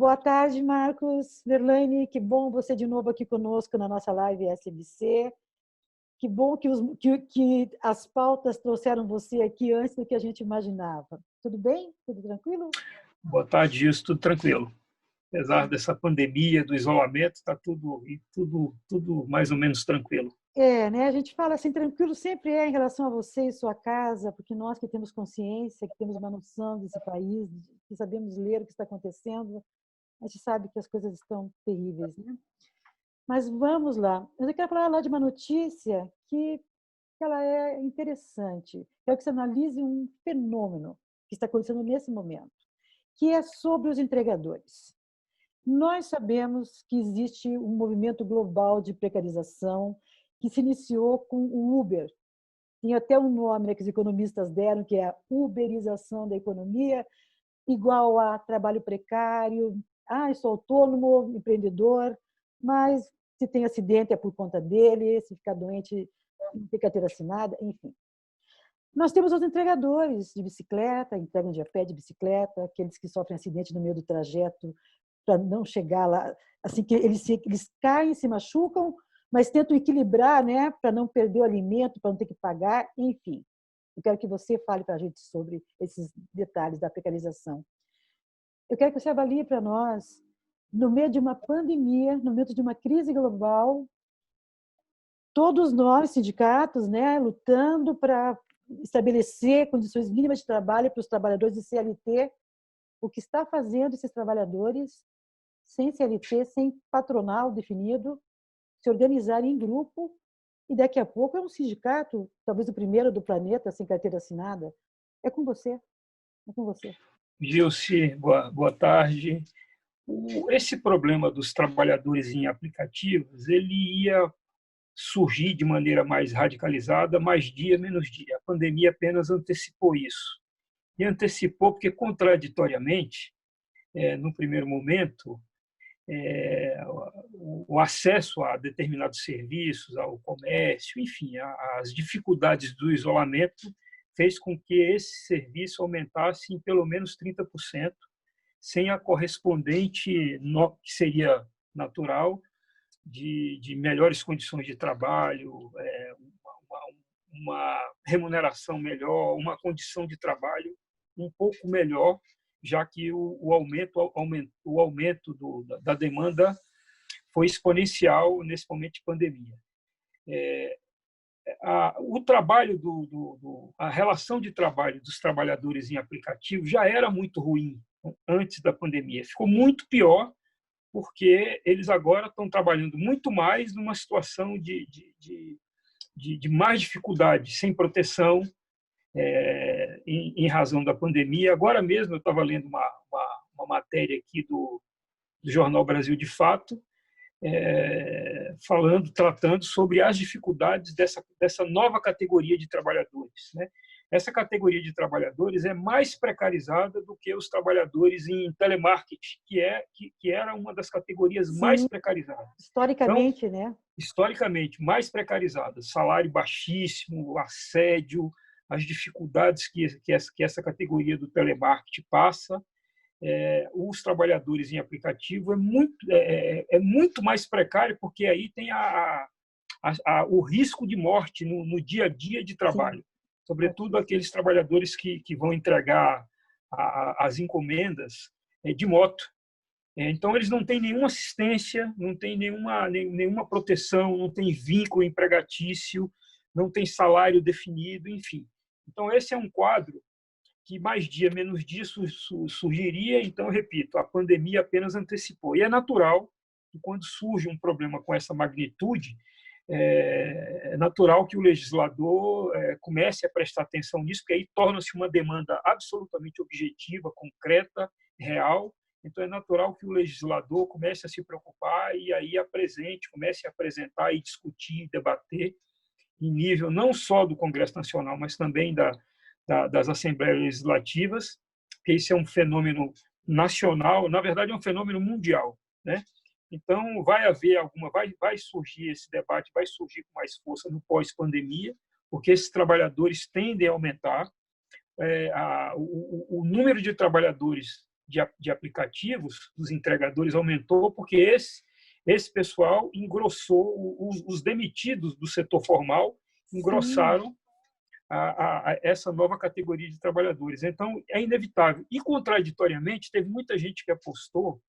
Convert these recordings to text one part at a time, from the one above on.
Boa tarde, Marcos. Verlaine, que bom você de novo aqui conosco na nossa live SBC. Que bom que as pautas trouxeram você aqui antes do que a gente imaginava. Tudo bem? Tudo tranquilo? Boa tarde, Gilson. Tudo tranquilo. Apesar dessa pandemia, do isolamento, está tudo mais ou menos tranquilo. Né? A gente fala assim, tranquilo sempre é em relação a você e sua casa, porque nós que temos consciência, que temos uma noção desse país, que sabemos ler o que está acontecendo, a gente sabe que as coisas estão terríveis, né? Mas vamos lá. Eu quero falar lá de uma notícia que ela é interessante. Quero que você analise um fenômeno que está acontecendo nesse momento, que é sobre os entregadores. Nós sabemos que existe um movimento global de precarização que se iniciou com o Uber. Tem até um nome, né, que os economistas deram, que é a uberização da economia, igual a trabalho precário. Eu sou autônomo, empreendedor, mas se tem acidente é por conta dele, se ficar doente não tem carteira assinada, enfim. Nós temos os entregadores de bicicleta, entregam de a pé de bicicleta, aqueles que sofrem acidente no meio do trajeto para não chegar lá, assim que eles caem, se machucam, mas tentam equilibrar, né, para não perder o alimento, para não ter que pagar, enfim. Eu quero que você fale para a gente sobre esses detalhes da precarização. Eu quero que você avalie para nós, no meio de uma pandemia, no meio de uma crise global, todos nós, sindicatos, né, lutando para estabelecer condições mínimas de trabalho para os trabalhadores de CLT, o que está fazendo esses trabalhadores sem CLT, sem patronal definido, se organizarem em grupo e daqui a pouco é um sindicato, talvez o primeiro do planeta, sem carteira assinada. É com você. É com você. Gilce, boa tarde. Esse problema dos trabalhadores em aplicativos, ele ia surgir de maneira mais radicalizada, mais dia, menos dia. A pandemia apenas antecipou isso. E antecipou porque, contraditoriamente, no primeiro momento, o acesso a determinados serviços, ao comércio, enfim, as dificuldades do isolamento fez com que esse serviço aumentasse em pelo menos 30%, sem a correspondente, que seria natural, de melhores condições de trabalho, uma remuneração melhor, uma condição de trabalho um pouco melhor, já que o aumento da demanda foi exponencial nesse momento de pandemia. O trabalho a relação de trabalho dos trabalhadores em aplicativo já era muito ruim antes da pandemia. Ficou muito pior porque eles agora estão trabalhando muito mais numa situação de mais dificuldade, sem proteção, em razão da pandemia. Agora mesmo eu estava lendo uma matéria aqui do Jornal Brasil de Fato, tratando sobre as dificuldades dessa nova categoria de trabalhadores, né? Essa categoria de trabalhadores é mais precarizada do que os trabalhadores em telemarketing, que era uma das categorias Sim, mais precarizadas. historicamente, então, né? Historicamente, mais precarizadas, salário baixíssimo, assédio, as dificuldades que essa categoria do telemarketing passa. Os trabalhadores em aplicativo é muito mais precário, porque aí tem o risco de morte no dia a dia de trabalho. Sim. Sobretudo aqueles trabalhadores que vão entregar as encomendas de moto. Então, eles não têm nenhuma assistência, não têm nenhuma proteção, não têm vínculo empregatício, não tem salário definido, enfim. Então, esse é um quadro que mais dia, menos dia surgiria. Então, eu repito, a pandemia apenas antecipou. E é natural que, quando surge um problema com essa magnitude, é natural que o legislador comece a prestar atenção nisso, porque aí torna-se uma demanda absolutamente objetiva, concreta, real. Então, é natural que o legislador comece a se preocupar e aí comece a apresentar e discutir, debater, em nível não só do Congresso Nacional, mas também das Assembleias Legislativas, que isso é um fenômeno nacional, na verdade é um fenômeno mundial, né? Então, vai surgir esse debate, vai surgir com mais força no pós-pandemia, porque esses trabalhadores tendem a aumentar. O número de trabalhadores de aplicativos, dos entregadores, aumentou, porque esse pessoal engrossou, os demitidos do setor formal Sim, engrossaram a essa nova categoria de trabalhadores. Então, é inevitável. E, contraditoriamente, teve muita gente que apostou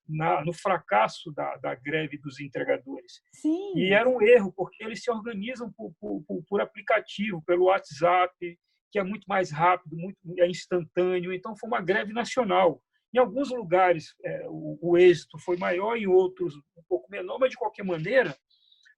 no fracasso da greve dos entregadores. E sim, era um erro, porque eles se organizam por aplicativo, pelo WhatsApp, que é muito mais rápido, é instantâneo. Então, foi uma greve nacional. Em alguns lugares, o êxito foi maior, em outros, um pouco menor, mas, de qualquer maneira,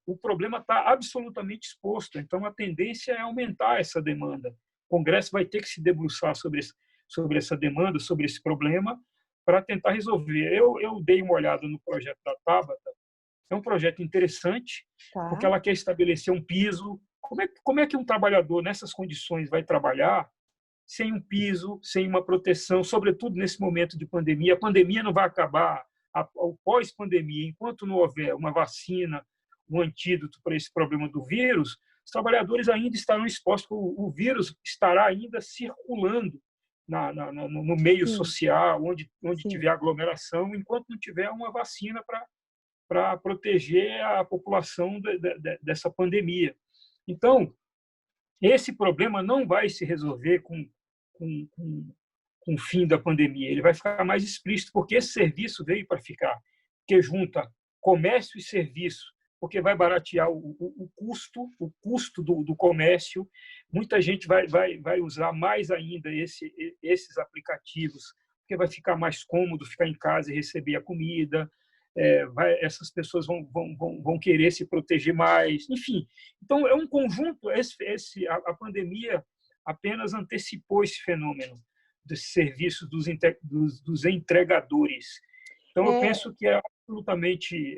o problema está absolutamente exposto. Então, a tendência é aumentar essa demanda. O Congresso vai ter que se debruçar sobre essa demanda, sobre esse problema, para tentar resolver. Eu dei uma olhada no projeto da Tabata. É um projeto interessante, porque tá. ela quer estabelecer um piso. Como é que um trabalhador, nessas condições, vai trabalhar sem um piso, sem uma proteção, sobretudo nesse momento de pandemia? A pandemia não vai acabar, o pós-pandemia, enquanto não houver uma vacina, um antídoto para esse problema do vírus, os trabalhadores ainda estarão expostos, o vírus estará ainda circulando no meio Sim, social, onde tiver sim. aglomeração, enquanto não tiver uma vacina para proteger a população dessa pandemia. Então, esse problema não vai se resolver com, com, com o fim da pandemia. Ele vai ficar mais explícito, porque esse serviço veio para ficar, que junta comércio e serviço, porque vai baratear o custo do comércio. Muita gente vai usar mais ainda esses aplicativos, porque vai ficar mais cômodo ficar em casa e receber a comida. Essas pessoas vão querer se proteger mais, enfim. Então, é um conjunto. A pandemia apenas antecipou esse fenômeno dos serviços dos entregadores. Então, eu É penso que é absolutamente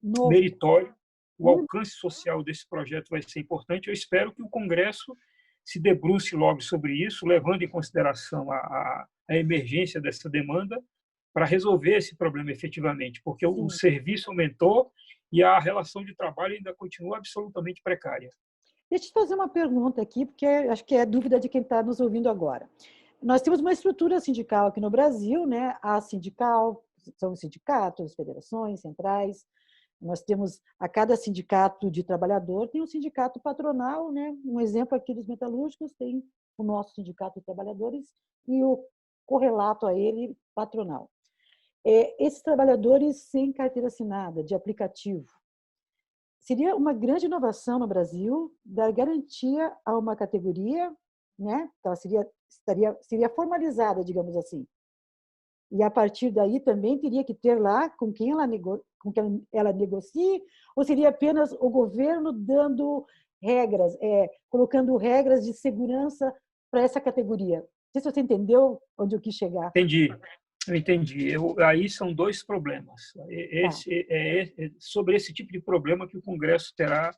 novo. meritório. O Muito, alcance social desse projeto vai ser importante. Eu espero que o Congresso se debruce logo sobre isso, levando em consideração a emergência dessa demanda, para resolver esse problema efetivamente, porque o sim. serviço aumentou e a relação de trabalho ainda continua absolutamente precária. Deixa eu te fazer uma pergunta aqui, porque acho que é dúvida de quem está nos ouvindo agora. Nós temos uma estrutura sindical aqui no Brasil, né? A sindical, são os sindicatos, federações, centrais. Nós temos, a cada sindicato de trabalhador, tem um sindicato patronal, né? Um exemplo aqui dos metalúrgicos tem o nosso sindicato de trabalhadores e o correlato a ele, patronal. Esses trabalhadores sem carteira assinada, de aplicativo, seria uma grande inovação no Brasil dar garantia a uma categoria, né? Ela seria formalizada, digamos assim. E a partir daí também teria que ter lá com quem ela negocie, ou seria apenas o governo dando regras, colocando regras de segurança para essa categoria. Não sei se você entendeu onde eu quis chegar. Entendi, eu entendi. Aí são dois problemas. Tá, Sobre esse tipo de problema que o Congresso terá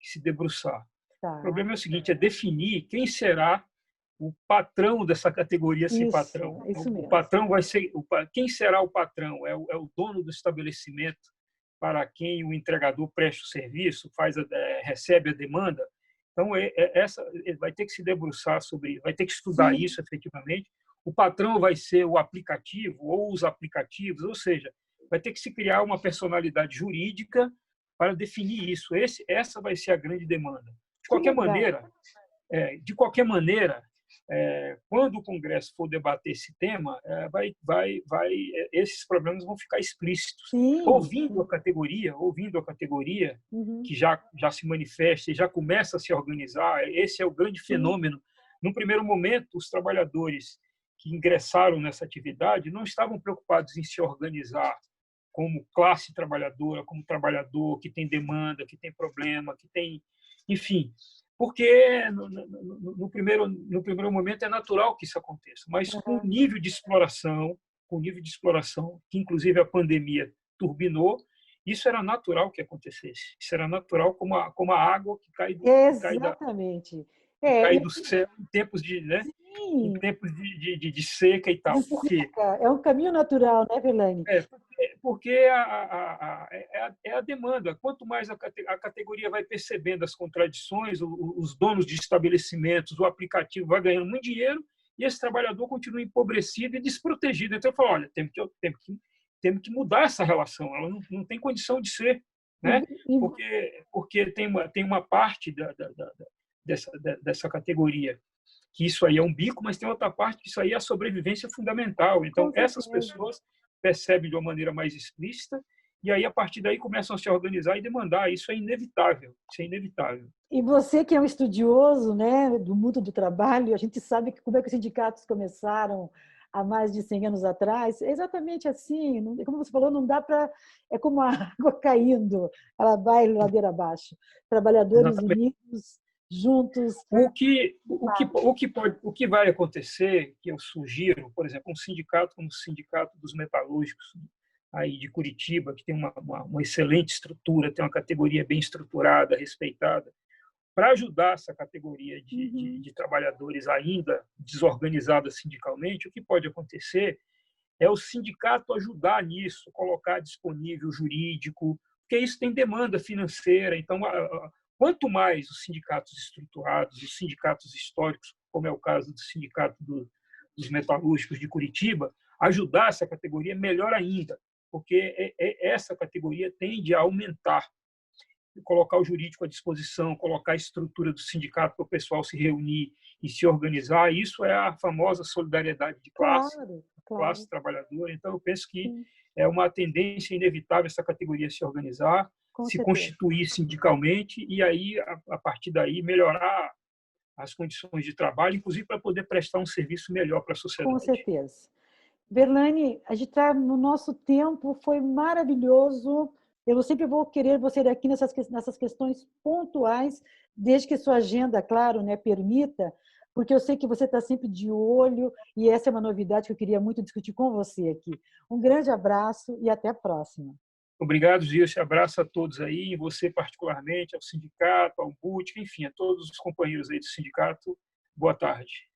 que se debruçar. O tá. problema é o seguinte: é definir quem será o patrão dessa categoria sem patrão. Isso O mesmo. patrão vai ser quem será o patrão? É o dono do estabelecimento para quem o entregador presta o serviço, recebe a demanda. Então, essa vai ter que se debruçar sobre, vai ter que estudar Sim, isso efetivamente. O patrão vai ser o aplicativo ou os aplicativos, ou seja, vai ter que se criar uma personalidade jurídica para definir isso. Essa vai ser a grande demanda. De que qualquer legal. maneira, de qualquer maneira, quando o Congresso for debater esse tema, esses problemas vão ficar explícitos. Sim, sim. Ouvindo a categoria Uhum, que já se manifesta e já começa a se organizar, esse é o grande sim, fenômeno. No primeiro momento, os trabalhadores que ingressaram nessa atividade não estavam preocupados em se organizar como classe trabalhadora, como trabalhador que tem demanda, que tem problema, que tem, enfim, porque no primeiro momento é natural que isso aconteça, mas aham, com o nível de exploração que inclusive a pandemia turbinou, isso era natural que acontecesse. Isso era natural como a água exatamente. que É, cai e do céu em tempos em sim, tempos de seca e de tal. Por quê? seca, é um caminho natural, né, Verlaine? Porque é a demanda. Quanto mais a categoria vai percebendo as contradições, os donos de estabelecimentos, o aplicativo vai ganhando muito dinheiro e esse trabalhador continua empobrecido e desprotegido. Então, eu falo, olha, temos que mudar essa relação, ela não tem condição de ser, E, né? e, Porque tem uma parte dessa categoria que isso aí é um bico, mas tem outra parte que isso aí é a sobrevivência fundamental. Então, com essas certeza. pessoas percebem de uma maneira mais explícita e aí, a partir daí, começam a se organizar e demandar. Isso é inevitável. Isso é inevitável. E você que é um estudioso, né, do mundo do trabalho, a gente sabe que como é que os sindicatos começaram há mais de 100 anos atrás. É exatamente assim, como você falou, não dá para... É como a água caindo, ela vai ladeira abaixo. Trabalhadores Exatamente. unidos, juntos. O que vai acontecer, que eu sugiro, por exemplo, um sindicato como o Sindicato dos Metalúrgicos, aí de Curitiba, que tem uma excelente estrutura, tem uma categoria bem estruturada, respeitada, para ajudar essa categoria de trabalhadores ainda desorganizada sindicalmente, o que pode acontecer é o sindicato ajudar nisso, colocar disponível jurídico, porque isso tem demanda financeira. Então, quanto mais os sindicatos estruturados, os sindicatos históricos, como é o caso do Sindicato dos Metalúrgicos de Curitiba, ajudar essa categoria, melhor ainda, porque essa categoria tende a aumentar, colocar o jurídico à disposição, colocar a estrutura do sindicato para o pessoal se reunir e se organizar. Isso é a famosa solidariedade de classe, Claro, classe claro. trabalhadora. Então, eu penso que Sim, é uma tendência inevitável essa categoria se organizar, com se certeza. constituir sindicalmente e aí, a partir daí, melhorar as condições de trabalho, inclusive para poder prestar um serviço melhor para a Com sociedade. certeza. Verlane, a gente está no nosso tempo, foi maravilhoso. Eu sempre vou querer você aqui nessas questões pontuais, desde que sua agenda, claro, né, permita, porque eu sei que você está sempre de olho e essa é uma novidade que eu queria muito discutir com você aqui. Um grande abraço e até a próxima. Obrigado, Gilson. Abraço a todos aí, você particularmente, ao sindicato, ao BUT, enfim, a todos os companheiros aí do sindicato. Boa tarde.